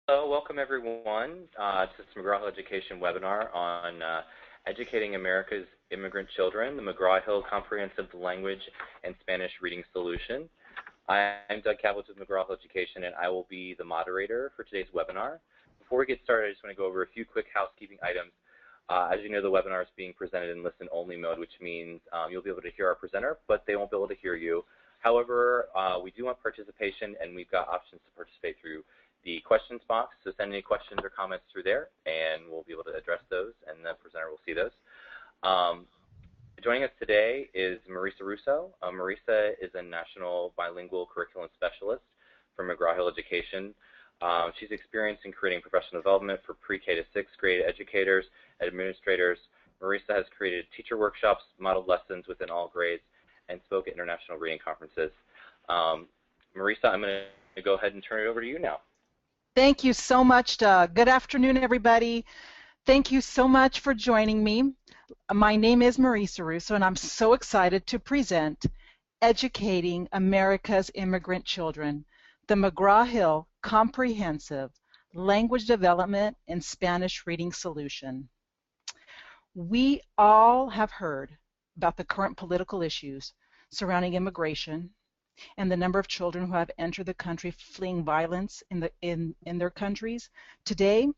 Hello, welcome everyone to this McGraw-Hill Education webinar on educating America's immigrant children, the McGraw-Hill Comprehensive Language and Spanish Reading Solution. I'm Doug Kaplitz with McGraw-Hill Education, and I will be the moderator for today's webinar. Before we get started, I just want to go over a few quick housekeeping items. As you know, the webinar is being presented in listen-only mode, which means you'll be able to hear our presenter, but they won't be able to hear you. However, we do want participation, and we've got options to participate through the questions box, so send any questions or comments through there, and we'll be able to address those, and the presenter will see those. Joining us today is Marisa Russo. Marisa is a National Bilingual Curriculum Specialist for McGraw-Hill Education. She's experienced in creating professional development for pre-K to 6th grade educators, administrators. Marisa has created teacher workshops, modeled lessons within all grades, and spoke at international reading conferences. Marisa, I'm going to go ahead and turn it over to you now. Thank you so much, Doug. Good afternoon, everybody. Thank you so much for joining me. My name is Marisa Russo, and I'm so excited to present Educating America's Immigrant Children, the McGraw-Hill Comprehensive Language Development and Spanish Reading Solution. We all have heard about the current political issues surrounding immigration and the number of children who have entered the country fleeing violence in their countries. Today,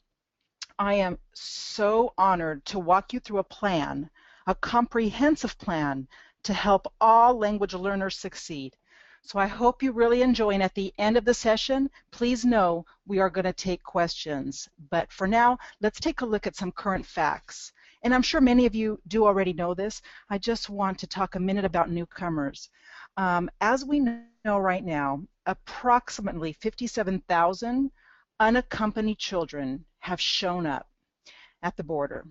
I am so honored to walk you through a plan, a comprehensive plan to help all language learners succeed. So I hope you really enjoy, and at the end of the session, please know we are going to take questions. But for now, let's take a look at some current facts. And I'm sure many of you do already know this. I just want to talk a minute about newcomers. As we know right now, approximately 57,000 unaccompanied children have shown up at the border.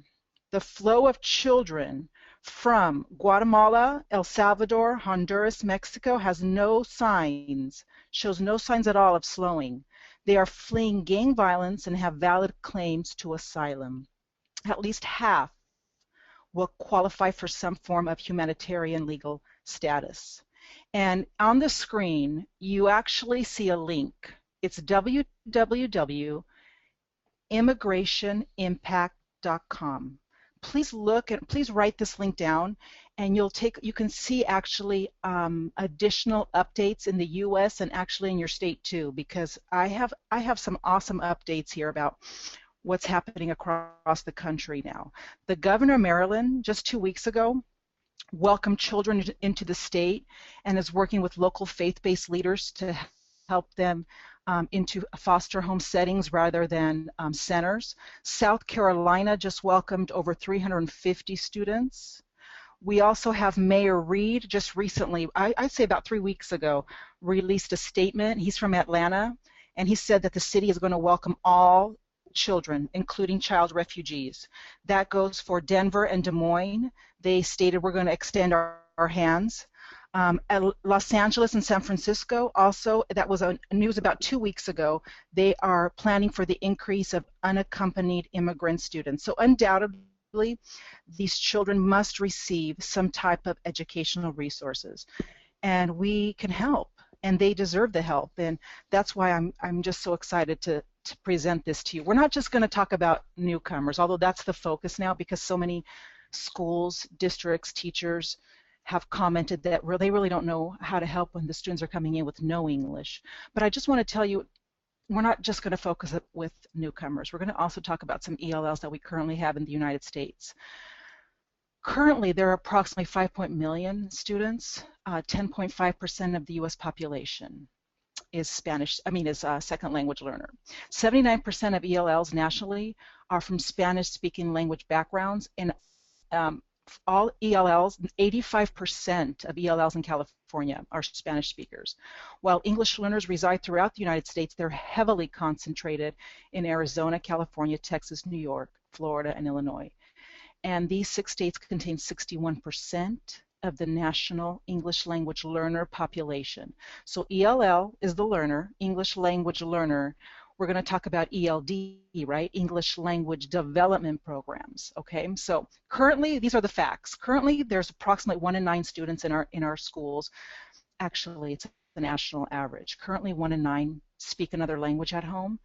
The flow of children from Guatemala, El Salvador, Honduras, Mexico shows no signs at all of slowing. They are fleeing gang violence and have valid claims to asylum. At least half will qualify for some form of humanitarian legal status. And on the screen, you actually see a link. It's www.immigrationimpact.com. Please look and please write this link down, and you can see actually additional updates in the U.S. and actually in your state too, because I have some awesome updates here about what's happening across the country now. The governor of Maryland just 2 weeks ago welcomed children into the state and is working with local faith-based leaders to help them into foster home settings rather than centers. South Carolina just welcomed over 350 students. We also have Mayor Reed just recently, I'd say about 3 weeks ago, released a statement. He's from Atlanta, and he said that the city is going to welcome all children, including child refugees. That goes for Denver and Des Moines. They stated we're going to extend our hands. At Los Angeles and San Francisco, also, that was news about 2 weeks ago, they are planning for the increase of unaccompanied immigrant students. So undoubtedly, these children must receive some type of educational resources. And we can help, and they deserve the help. And that's why I'm just so excited to present this to you. We're not just going to talk about newcomers, although that's the focus now because so many schools, districts, teachers have commented that they really don't know how to help when the students are coming in with no English. But I just want to tell you, we're not just going to focus with newcomers. We're going to also talk about some ELLs that we currently have in the United States. Currently, there are approximately 5 million students. 10.5% of the U.S. population is second language learner. 79% of ELLs nationally are from Spanish-speaking language backgrounds, and all ELLs, 85% of ELLs in California are Spanish speakers. While English learners reside throughout the United States, they're heavily concentrated in Arizona, California, Texas, New York, Florida, and Illinois. And these 6 states contain 61% of the national English language learner population. So ELL is the learner, English language learner. We're going to talk about ELD, right? English language development programs, okay? So currently, these are the facts. Currently, there's approximately 1 in 9 students in our schools. Actually, it's the national average. Currently, 1 in 9 speak another language at home,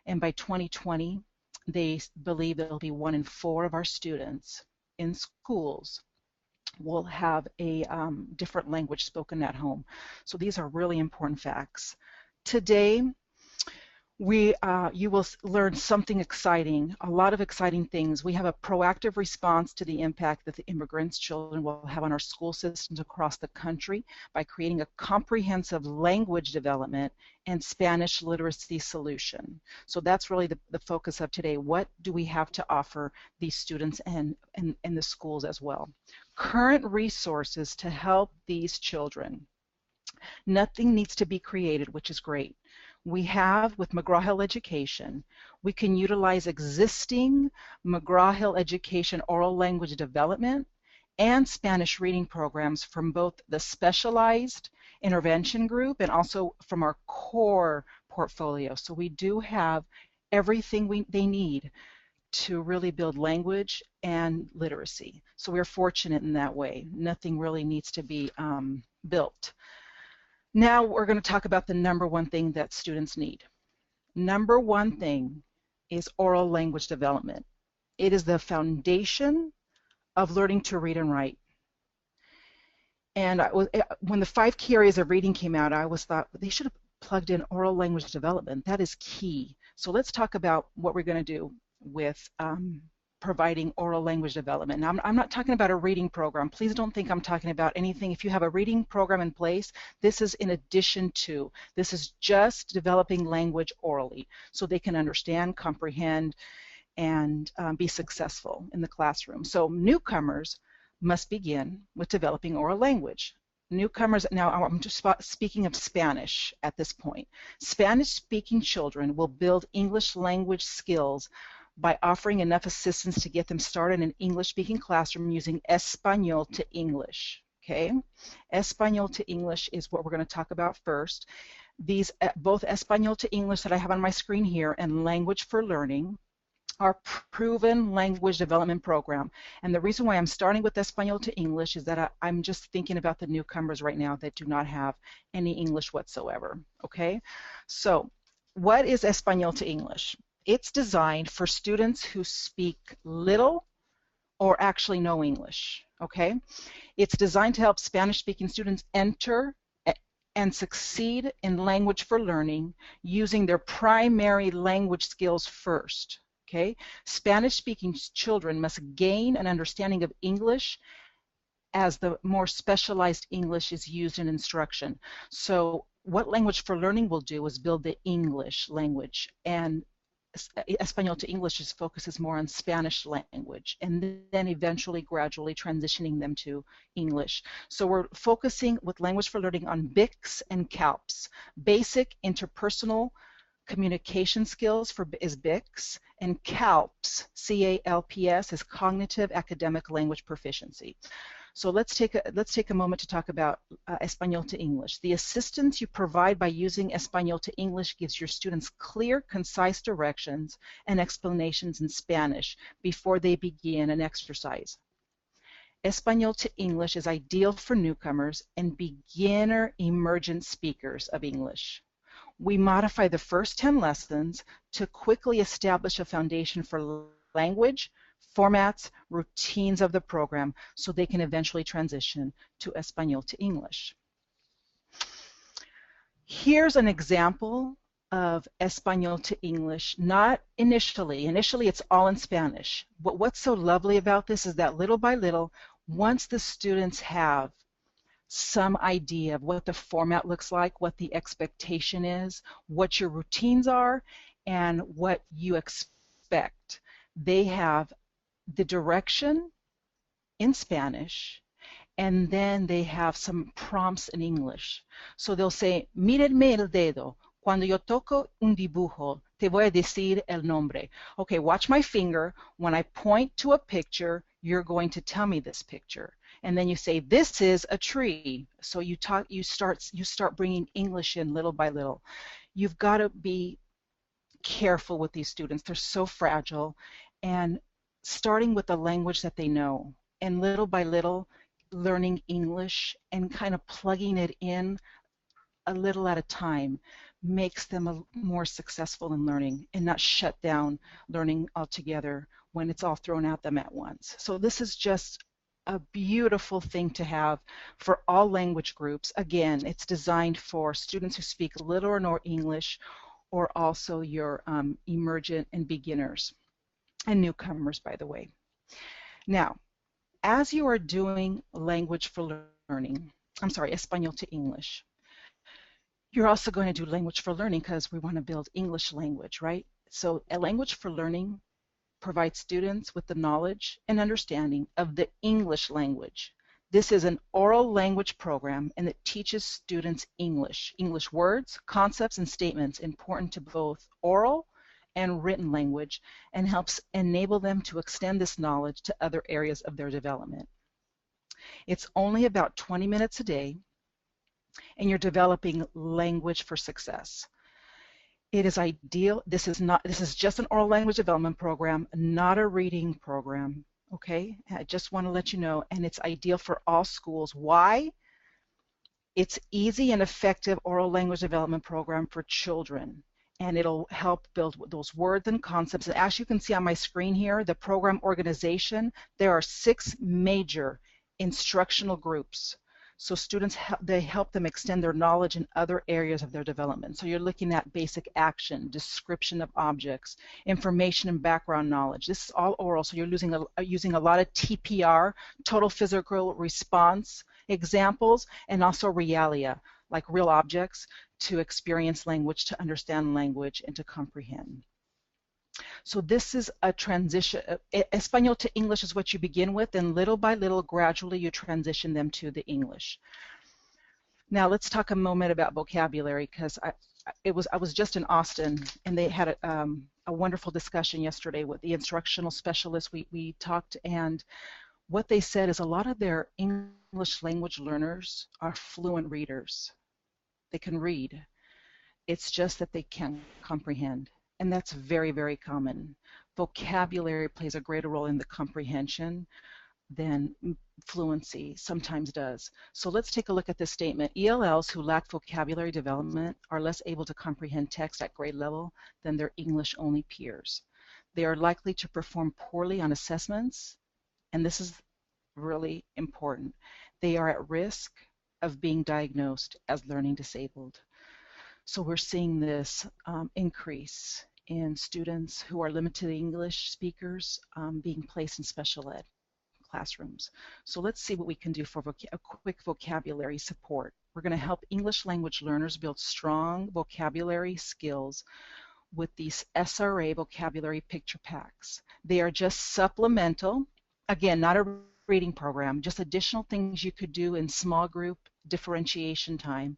And by 2020, they believe it'll be 1 in 4 of our students in schools will have a different language spoken at home. So these are really important facts. Today, you will learn something exciting, a lot of exciting things. We have a proactive response to the impact that the immigrants' children will have on our school systems across the country by creating a comprehensive language development and Spanish literacy solution. So that's really the focus of today. What do we have to offer these students and the schools as well? Current resources to help these children. Nothing needs to be created, which is great. We have, with McGraw-Hill Education, we can utilize existing McGraw-Hill Education oral language development and Spanish reading programs from both the specialized intervention group and also from our core portfolio. So we do have everything they need to really build language and literacy. So we're fortunate in that way. Nothing really needs to be built. Now we're going to talk about the number one thing that students need. Number one thing is oral language development. It is the foundation of learning to read and write. And when the 5 key areas of reading came out, I always thought they should have plugged in oral language development. That is key. So let's talk about what we're going to do with providing oral language development. Now, I'm not talking about a reading program. Please don't think I'm talking about anything. If you have a reading program in place, this is in addition to. This is just developing language orally so they can understand, comprehend, and be successful in the classroom. So newcomers must begin with developing oral language. Newcomers, now I'm just speaking of Spanish at this point. Spanish-speaking children will build English language skills by offering enough assistance to get them started in an English-speaking classroom using Espanol to English. Okay, Espanol to English is what we're going to talk about first. These both Espanol to English that I have on my screen here and Language for Learning are proven language development program. And the reason why I'm starting with Espanol to English is that I'm just thinking about the newcomers right now that do not have any English whatsoever. Okay, so what is Espanol to English? It's designed for students who speak little or actually no English, okay? It's designed to help Spanish-speaking students enter and succeed in language for learning using their primary language skills first, okay? Spanish-speaking children must gain an understanding of English as the more specialized English is used in instruction. So what Language for Learning will do is build the English language, and Espanol to English focuses more on Spanish language and then eventually gradually transitioning them to English. So we're focusing with Language for Learning on BICS and CALPS. Basic interpersonal communication skills is BICS, and CALPS, C-A-L-P-S, is cognitive academic language proficiency. So let's take a moment to talk about Espanol to English. The assistance you provide by using Espanol to English gives your students clear, concise directions and explanations in Spanish before they begin an exercise. Espanol to English is ideal for newcomers and beginner emergent speakers of English. We modify the first 10 lessons to quickly establish a foundation for language, formats, routines of the program so they can eventually transition to Espanol to English. Here's an example of Espanol to English, not initially. Initially, it's all in Spanish. But what's so lovely about this is that little by little, once the students have some idea of what the format looks like, what the expectation is, what your routines are, and what you expect, they have the direction in Spanish, and then they have some prompts in English. So they'll say, mírenme el dedo. Cuando yo toco un dibujo, te voy a decir el nombre. Okay, watch my finger. When I point to a picture, you're going to tell me this picture. And then you say, this is a tree. So you start bringing English in little by little. You've got to be careful with these students. They're so fragile. And starting with the language that they know, and little by little learning English and kind of plugging it in a little at a time. makes them more successful in learning and not shut down learning altogether when it's all thrown at them at once. So this is just a beautiful thing to have for all language groups. Again, it's designed for students who speak little or no English, or also your emergent and beginners and newcomers, by the way. Now, as you are doing language for learning, Espanol to English, you're also going to do language for learning because we want to build English language, right? So a language for learning provides students with the knowledge and understanding of the English language. This is an oral language program, and it teaches students English words, concepts, and statements important to both oral and written language, and helps enable them to extend this knowledge to other areas of their development. It's only about 20 minutes a day, and you're developing language for success. It is ideal. This is just an oral language development program, not a reading program. Okay, I just want to let you know, and it's ideal for all schools. Why? It's easy and effective oral language development program for children, and it'll help build those words and concepts. And as you can see on my screen here, the program organization, there are 6 major instructional groups. So students, they help them extend their knowledge in other areas of their development. So you're looking at basic action, description of objects, information and background knowledge. This is all oral, so you're using a lot of TPR, total physical response examples, and also realia, like real objects, to experience language, to understand language, and to comprehend. So this is a transition. Espanol to English is what you begin with, and little by little, gradually, you transition them to the English. Now let's talk a moment about vocabulary, because I was just in Austin, and they had a wonderful discussion yesterday with the instructional specialists. We talked, and what they said is a lot of their English language learners are fluent readers. They can read. It's just that they can't comprehend. And that's very, very common. Vocabulary plays a greater role in the comprehension than fluency sometimes does. So let's take a look at this statement. ELLs who lack vocabulary development are less able to comprehend text at grade level than their English-only peers. They are likely to perform poorly on assessments, and this is really important. They are at risk of being diagnosed as learning disabled. So we're seeing this increase in students who are limited English speakers being placed in special ed classrooms. So let's see what we can do for a quick vocabulary support. We're going to help English language learners build strong vocabulary skills with these SRA vocabulary picture packs. They are just supplemental, again, not a reading program, just additional things you could do in small group differentiation time.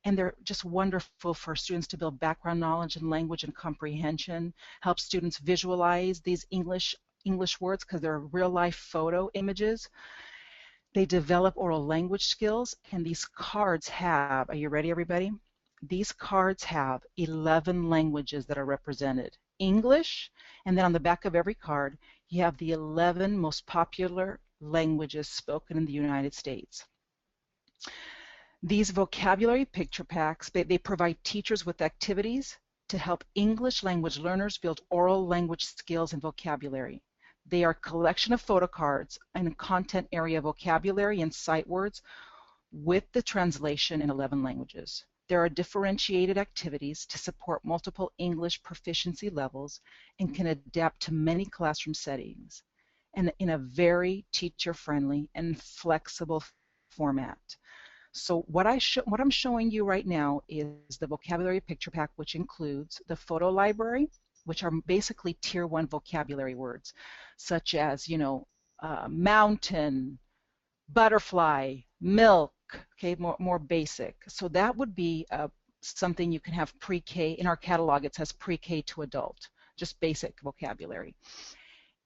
And they're just wonderful for students to build background knowledge and language and comprehension, help students visualize these English words because they're real-life photo images. They develop oral language skills, and these cards have, are you ready, everybody? These cards have 11 languages that are represented. English, and then on the back of every card, you have the 11 most popular languages spoken in the United States. These vocabulary picture packs, they provide teachers with activities to help English language learners build oral language skills and vocabulary. They are a collection of photo cards and content area vocabulary and sight words with the translation in 11 languages. There are differentiated activities to support multiple English proficiency levels and can adapt to many classroom settings, and in a very teacher-friendly and flexible format. So what I'm showing you right now is the vocabulary picture pack, which includes the photo library, which are basically tier 1 vocabulary words, such as, mountain, butterfly, milk, okay, more basic. So that would be something you can have pre-K. In our catalog, it says pre-K to adult, just basic vocabulary.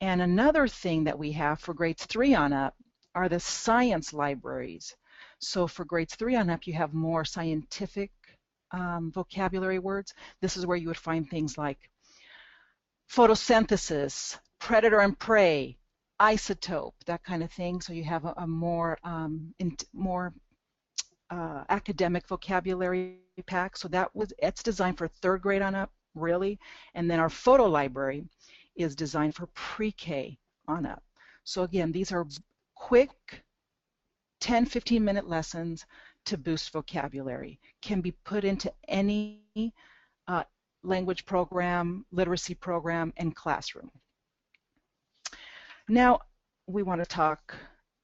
And another thing that we have for grades 3 on up are the science libraries. So for grades 3 on up, you have more scientific vocabulary words. This is where you would find things like photosynthesis, predator and prey, isotope, that kind of thing. So you have a more academic vocabulary pack. So it's designed for 3rd grade on up, really. And then our photo library is designed for pre-K on up. So again, these are quick 10, 15-minute lessons to boost vocabulary. Can be put into any language program, literacy program, and classroom. Now, we want to talk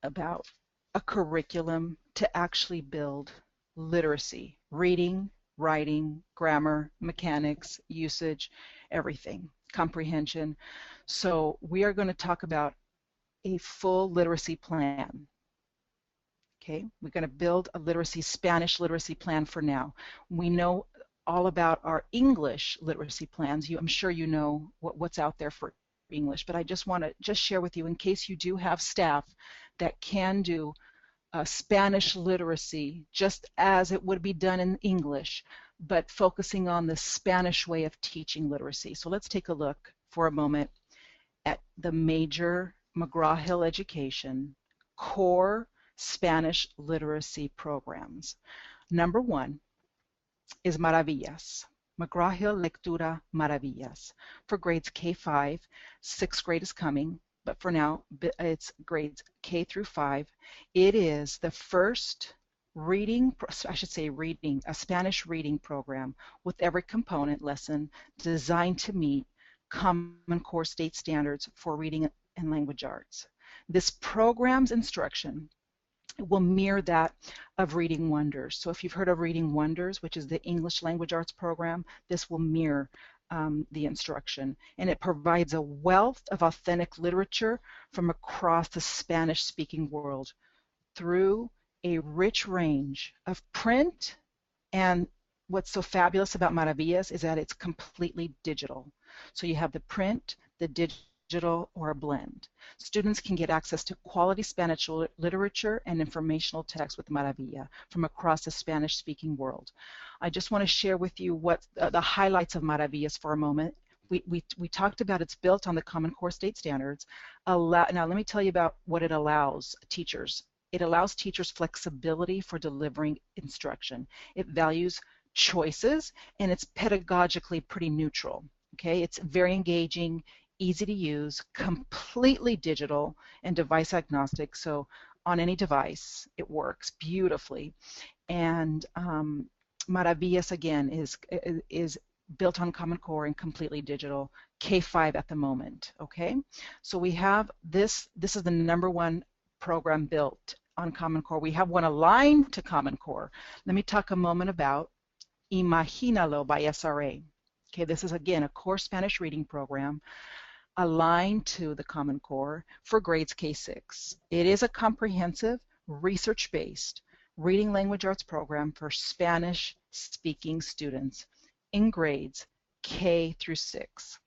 about a curriculum to actually build literacy, reading, writing, grammar, mechanics, usage, everything, comprehension. So we are going to talk about a full literacy plan. Okay, we're going to build a Spanish literacy plan for now. We know all about our English literacy plans. I'm sure you know what's out there for English, but I just want to share with you, in case you do have staff that can do Spanish literacy just as it would be done in English, but focusing on the Spanish way of teaching literacy. So let's take a look for a moment at the major McGraw-Hill education core Spanish literacy programs. Number 1 is Maravillas. McGraw-Hill Lectura Maravillas for grades K-5. 6th grade is coming, but for now it's grades K through 5. It is the first a Spanish reading program with every component lesson designed to meet Common Core state standards for reading and language arts. This program's instruction will mirror that of Reading Wonders. So if you've heard of Reading Wonders, which is the English language arts program, this will mirror the instruction. And it provides a wealth of authentic literature from across the Spanish-speaking world through a rich range of print. And what's so fabulous about Maravillas is that it's completely digital. So you have the print, the digital, or a blend. Students can get access to quality Spanish literature and informational text with Maravilla from across the Spanish-speaking world. I just want to share with you what the highlights of Maravillas for a moment. We talked about it's built on the Common Core state standards. Now let me tell you about what it allows teachers. It allows teachers flexibility for delivering instruction. It values choices, and it's pedagogically pretty neutral. Okay, it's very engaging, easy to use, completely digital, and device agnostic. So on any device, it works beautifully. And Maravillas, again, is built on Common Core and completely digital, K-5 at the moment. Okay, so we have this is the #1 program built on Common Core. We have one aligned to Common Core. Let me talk a moment about Imaginalo by SRA. Okay, this is again a core Spanish reading program aligned to the Common Core for grades K-6. It is a comprehensive, research-based reading language arts program for Spanish-speaking students in grades K through 6.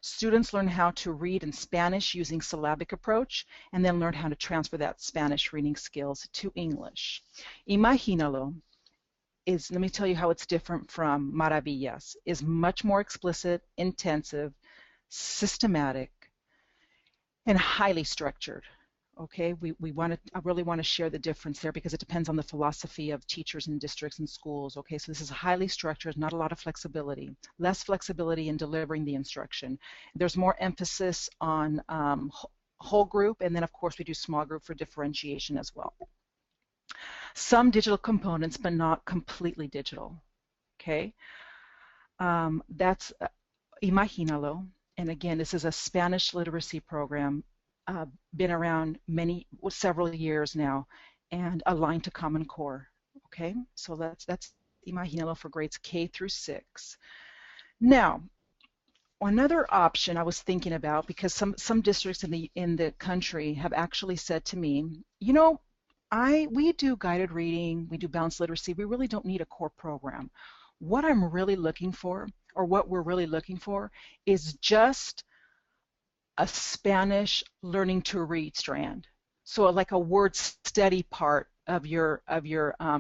Students learn how to read in Spanish using syllabic approach, and then learn how to transfer that Spanish reading skills to English. Imaginalo is, let me tell you how it's different from Maravillas, is much more explicit, intensive, systematic, and highly structured. Okay, I really want to share the difference there because it depends on the philosophy of teachers and districts and schools. Okay, so this is highly structured, not a lot of flexibility, less flexibility in delivering the instruction. There's more emphasis on whole group, and then of course we do small group for differentiation as well. Some digital components, but not completely digital. Okay, that's Imaginalo, and again, this is a Spanish literacy program. Been around several years now, and aligned to Common Core. Okay, so that's Imaginalo for grades K through 6. Now, another option I was thinking about, because some districts in the country have actually said to me, you know, we do guided reading, we do balanced literacy, we really don't need a core program. What I'm really looking for, or what we're really looking for, is just a Spanish learning to read strand. So like a word study part of your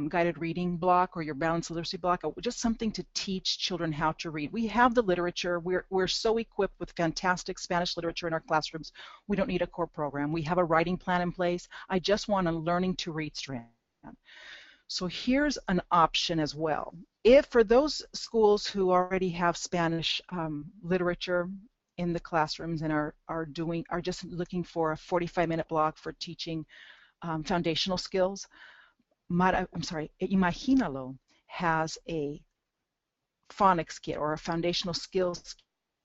guided reading block or your balanced literacy block, just something to teach children how to read. We have the literature. We're so equipped with fantastic Spanish literature in our classrooms. We don't need a core program. We have a writing plan in place. I just want a learning to read strand. So here's an option as well. If for those schools who already have Spanish literature in the classrooms and are just looking for a 45-minute block for teaching foundational skills, Imaginalo has a phonics kit or a foundational skills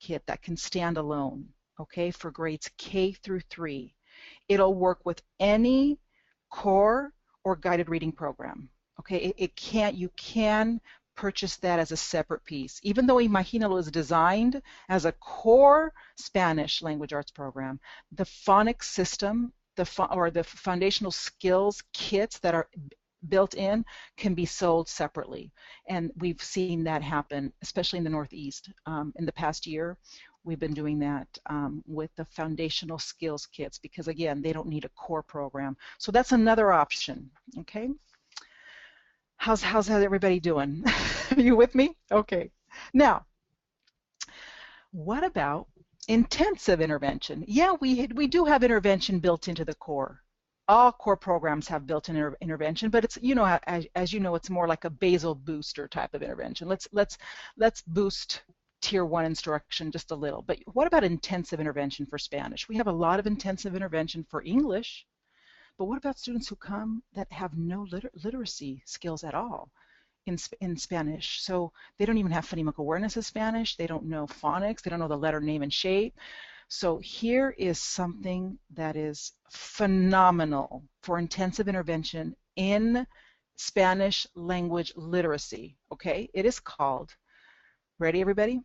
kit that can stand alone, okay, for grades K through 3. It'll work with any core or guided reading program. Okay, you can purchase that as a separate piece. Even though Imaginalo is designed as a core Spanish language arts program, the phonics system, the foundational skills kits that are built in can be sold separately. And we've seen that happen, especially in the Northeast. In the past year, we've been doing that with the foundational skills kits because, again, they don't need a core program. So that's another option, okay? How's everybody doing? Are you with me? Okay. Now, what about intensive intervention? Yeah, we do have intervention built into the core. All core programs have built-in intervention, but it's, you know, as you know, it's more like a basal booster type of intervention. Let's boost Tier 1 instruction just a little. But what about intensive intervention for Spanish? We have a lot of intensive intervention for English, but what about students who come that have no literacy skills at all in Spanish? So they don't even have phonemic awareness of Spanish, they don't know phonics, they don't know the letter name and shape. So here is something that is phenomenal for intensive intervention in Spanish language literacy, okay? It is called, ready everybody?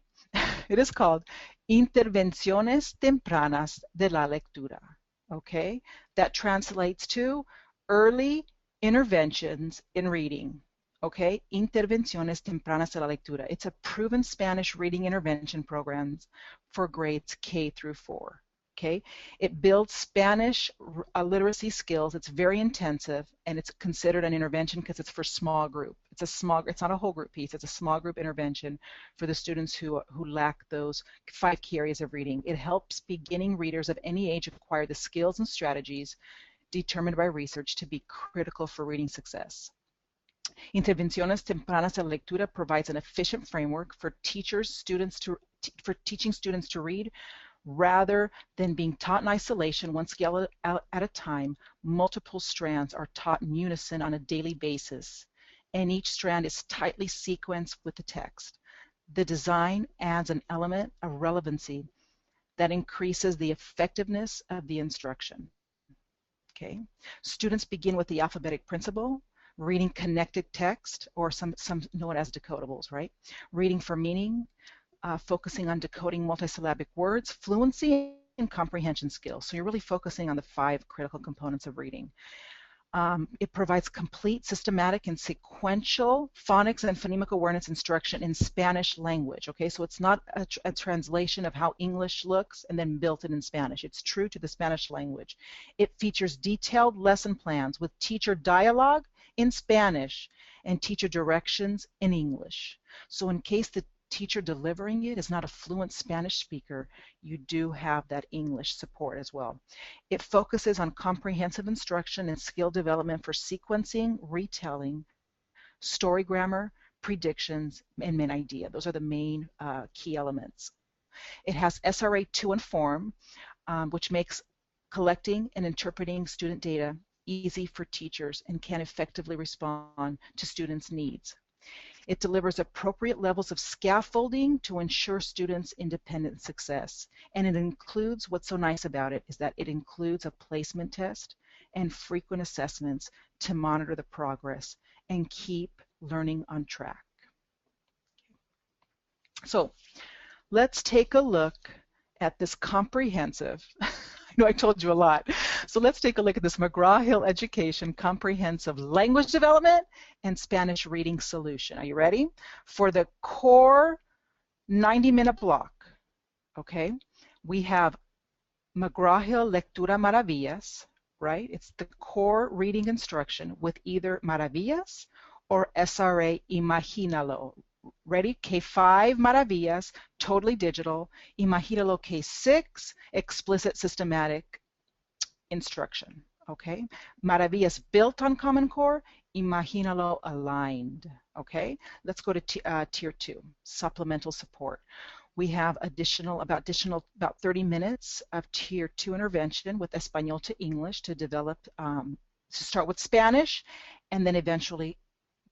It is called Intervenciones Tempranas de la Lectura, okay? That translates to early interventions in reading, okay? Intervenciones Tempranas de la Lectura. It's a proven Spanish reading intervention program for grades K through 4, okay? It builds Spanish literacy skills. It's very intensive, and it's considered an intervention because it's for small group. It's not a whole group piece. It's a small group intervention for the students who lack those 5 key areas of reading. It helps beginning readers of any age acquire the skills and strategies determined by research to be critical for reading success. Intervenciones Tempranas de la Lectura provides an efficient framework for teaching students to read rather than being taught in isolation one skill at a time. Multiple strands are taught in unison on a daily basis, and each strand is tightly sequenced with the text. The design adds an element of relevancy that increases the effectiveness of the instruction. Okay. Students begin with the alphabetic principle, reading connected text, or some know it as decodables, right? Reading for meaning, focusing on decoding multisyllabic words, fluency, and comprehension skills. So you're really focusing on the 5 critical components of reading. It provides complete, systematic, and sequential phonics and phonemic awareness instruction in Spanish language. Okay, so it's not a translation of how English looks and then built it in Spanish. It's true to the Spanish language. It features detailed lesson plans with teacher dialogue in Spanish and teacher directions in English. So in case the teacher delivering it is not a fluent Spanish speaker, you do have that English support as well. It focuses on comprehensive instruction and skill development for sequencing, retelling, story grammar, predictions, and main idea. Those are the main key elements. It has SRA 2 and form, which makes collecting and interpreting student data easy for teachers and can effectively respond to students' needs. It delivers appropriate levels of scaffolding to ensure students' independent success. And it includes, what's so nice about it is that it includes a placement test and frequent assessments to monitor the progress and keep learning on track. So let's take a look at this comprehensive, I know I told you a lot. So let's take a look at this McGraw-Hill Education Comprehensive Language Development and Spanish Reading Solution. Are you ready? For the core 90-minute block, okay, we have McGraw-Hill Lectura Maravillas, right? It's the core reading instruction with either Maravillas or SRA Imaginalo. Ready? K5 Maravillas, totally digital. Imaginalo K6, explicit systematic instruction. Okay, Maravillas built on Common Core, Imaginalo aligned. Okay, let's go to tier 2, supplemental support. We have about 30 minutes of tier 2 intervention with Espanol to English to develop, to start with Spanish, and then eventually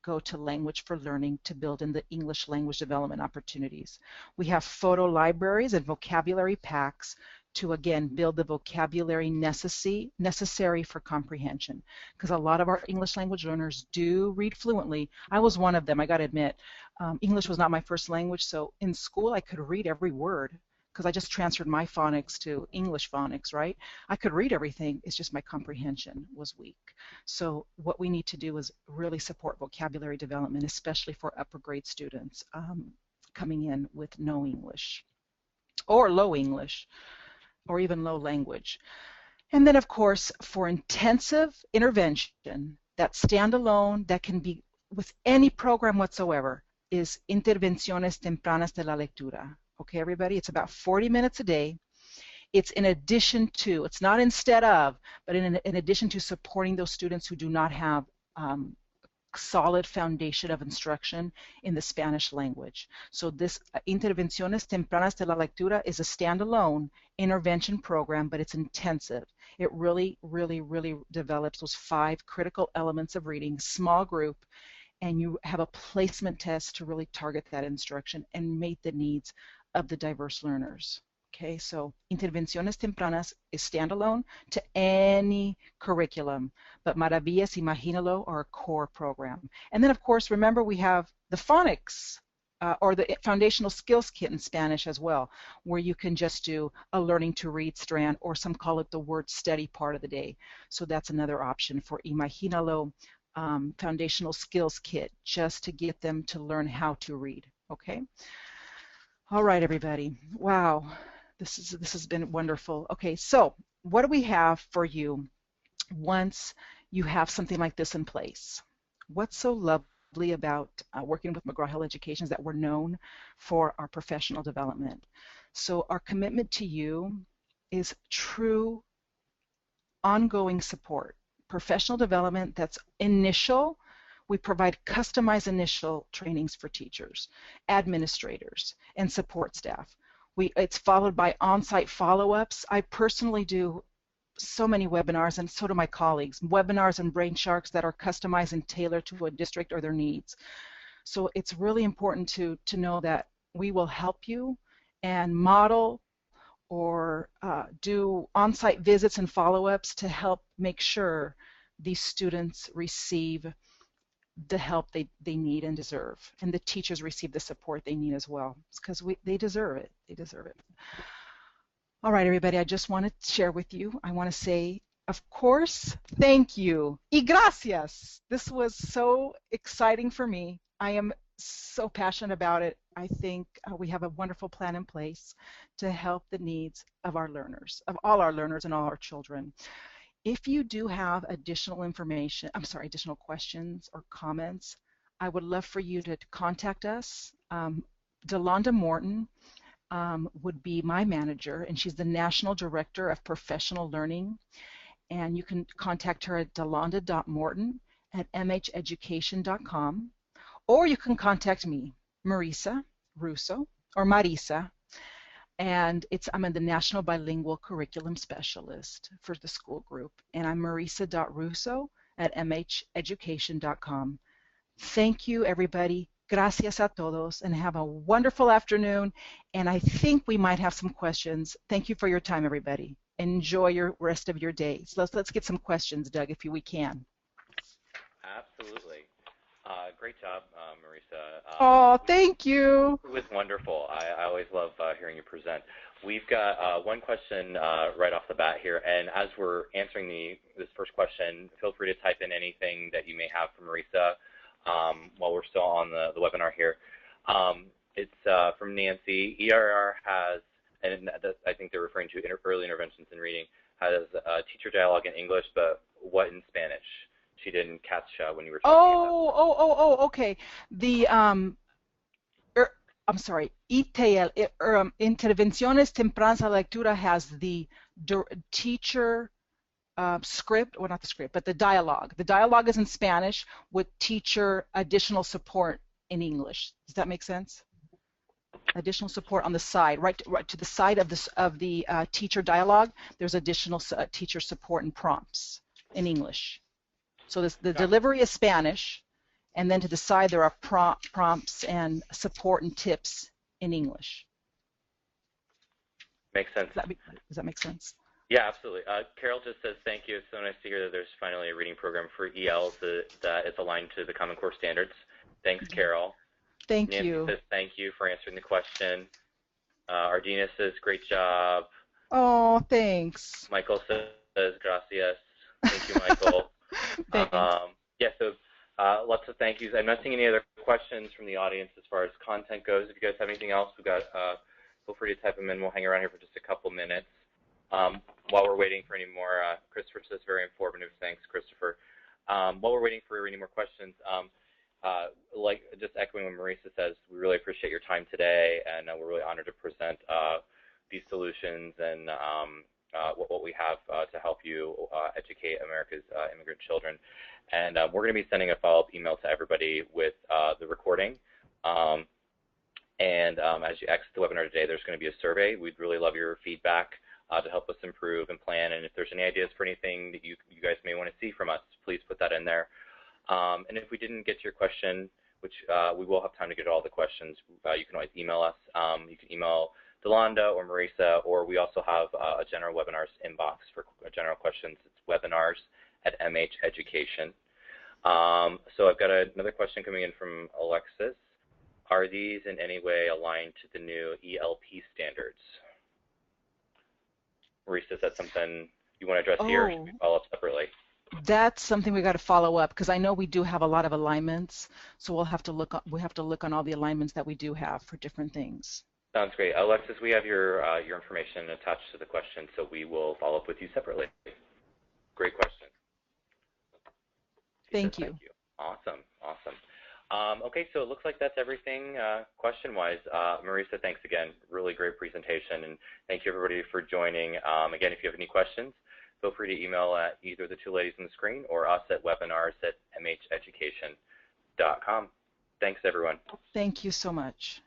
go to language for learning to build in the English language development opportunities. We have photo libraries and vocabulary packs to, again, build the vocabulary necessary for comprehension, because a lot of our English language learners do read fluently. I was one of them, I got to admit. English was not my first language, so in school I could read every word because I just transferred my phonics to English phonics, right? I could read everything, it's just my comprehension was weak. So what we need to do is really support vocabulary development, especially for upper grade students coming in with no English or low English or even low language. And then, of course, for intensive intervention, that standalone, that can be with any program whatsoever, is Intervenciones Tempranas de la Lectura. Okay, everybody, it's about 40 minutes a day. It's in addition to, it's not instead of, but in addition to supporting those students who do not have solid foundation of instruction in the Spanish language. So this Intervenciones Tempranas de la Lectura is a standalone intervention program, but it's intensive. It really, really, really develops those 5 critical elements of reading, small group, and you have a placement test to really target that instruction and meet the needs of the diverse learners. Okay, so Intervenciones Tempranas is standalone to any curriculum, but Maravillas, Imaginalo are a core program. And then, of course, remember we have the phonics or the foundational skills kit in Spanish as well, where you can just do a learning to read strand, or some call it the word study part of the day. So that's another option for Imaginalo foundational skills kit, just to get them to learn how to read. Okay. All right, everybody. Wow. This has been wonderful. Okay, so what do we have for you once you have something like this in place? What's so lovely about working with McGraw-Hill Education is that we're known for our professional development. So our commitment to you is true ongoing support. Professional development that's initial. We provide customized initial trainings for teachers, administrators, and support staff. It's followed by on-site follow-ups. I personally do so many webinars, and so do my colleagues, webinars and brain sharks that are customized and tailored to a district or their needs. So it's really important to know that we will help you and model or do on-site visits and follow-ups to help make sure these students receive the help they need and deserve, and the teachers receive the support they need as well, because they deserve it. They deserve it. All right, everybody, I just want to share with you, I want to say, of course, thank you. Y gracias. This was so exciting for me. I am so passionate about it. I think we have a wonderful plan in place to help the needs of our learners, of all our learners and all our children. If you do have additional information, additional questions or comments, I would love for you to contact us. Delonda Morton would be my manager, and she's the National Director of Professional Learning. And you can contact her at delonda.morton@mheducation.com, or you can contact me, Marisa Russo, or Marisa, and I'm the National Bilingual Curriculum Specialist for the school group, and I'm marisa.russo@mheducation.com. Thank you, everybody. Gracias a todos, and have a wonderful afternoon, and I think we might have some questions. Thank you for your time, everybody. Enjoy your rest of your day. So let's get some questions, Doug, if we can. Absolutely. Great job, Marisa. Oh, thank you. It was wonderful. I always love hearing you present. We've got one question right off the bat here, and as we're answering this first question, feel free to type in anything that you may have for Marisa while we're still on the webinar here. It's from Nancy. ERR has, and I think they're referring to early interventions in reading, has teacher dialogue in English, but what in Spanish? She didn't catch when you were talking about. Okay. The I'm sorry. ITL, Intervenciones Tempranas a la Lectura has the teacher script, well, not the script, but the dialogue. The dialogue is in Spanish with teacher additional support in English. Does that make sense? Additional support on the side, right to the side of the teacher dialogue. There's additional teacher support and prompts in English. So the delivery is Spanish, and then to the side there are prompts and support and tips in English. Makes sense. Does that make sense? Yeah, absolutely. Carol just says, thank you. It's so nice to hear that there's finally a reading program for ELs that is aligned to the Common Core standards. Thanks, Carol. Thank Nancy you. says, thank you for answering the question. Ardina says, great job. Oh, thanks. Michael says, gracias. Thank you, Michael. Yeah, so lots of thank yous. I'm not seeing any other questions from the audience as far as content goes. If you guys have anything else, we've got, feel free to type them in. We'll hang around here for just a couple minutes. While we're waiting for any more, Christopher says very informative. Thanks, Christopher. While we're waiting for any more questions, like just echoing what Marisa says, we really appreciate your time today, and we're really honored to present these solutions and what we have to help you educate America's immigrant children. And we're going to be sending a follow-up email to everybody with the recording. And as you exit the webinar today, there's going to be a survey. We'd really love your feedback to help us improve and plan. And if there's any ideas for anything that you guys may want to see from us, please put that in there. And if we didn't get to your question, which we will have time to get to all the questions, you can always email us. You can email Delonda or Marisa, or we also have a general webinars inbox for general questions. It's webinars@mheducation. So I've got another question coming in from Alexis. Are these in any way aligned to the new ELP standards? Marisa, is that something you want to address here, or should we follow up separately? That's something we got to follow up, because I know we do have a lot of alignments, so we'll have to look on all the alignments that we do have for different things. Sounds great. Alexis, we have your information attached to the question, so we will follow up with you separately. Great question. Thank you. Thank you. Awesome. Okay, so it looks like that's everything question-wise. Marisa, thanks again. Really great presentation, and thank you everybody for joining. Again, if you have any questions, feel free to email at either the two ladies on the screen or us at webinars@mheducation.com. Thanks, everyone. Thank you so much.